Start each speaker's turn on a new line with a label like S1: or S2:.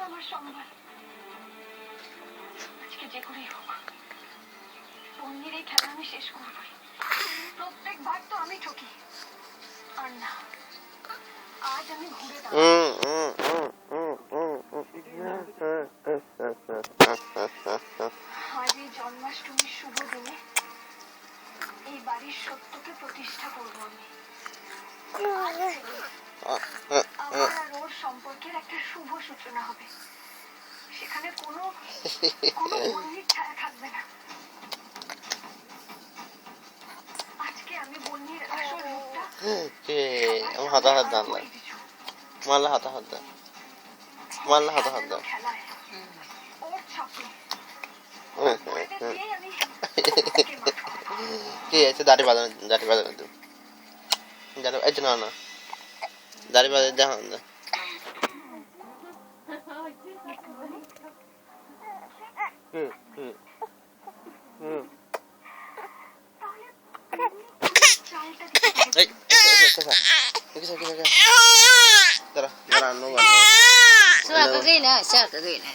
S1: আমার সম্মান। আজকে যে করেই হোক বন্যির এই খেলা আমি শেষ করবই। প্রত্যেকবার তো আমি ঠকি, আর না, আজ আমি ঘুরে আজ এই জন্মাষ্টমীর শুভ দিনে এই বাড়ির সত্যকে প্রতিষ্ঠা করবো আমি। আমার আর ওর সম্পর্কের একটা শুভ সূচনা হবে। সেখানে কোনো বন্যির ছায়া থাকবে না। আজকে আমি বন্যির আসল রূপটা
S2: আমার হাতে হাত দাও, মারলে হাতে হাত দাও, মারলে হাতে হাত দাও।
S1: খেলায় ওর ছাপে আমি
S2: ঠিক আছে, দাড়ি বাঁধানো, দাড়ি বাঁধানো তো, দাড়ি এই না না, দাড়ি বাঁধা দেখা না। Dapat gini, saya tak gini.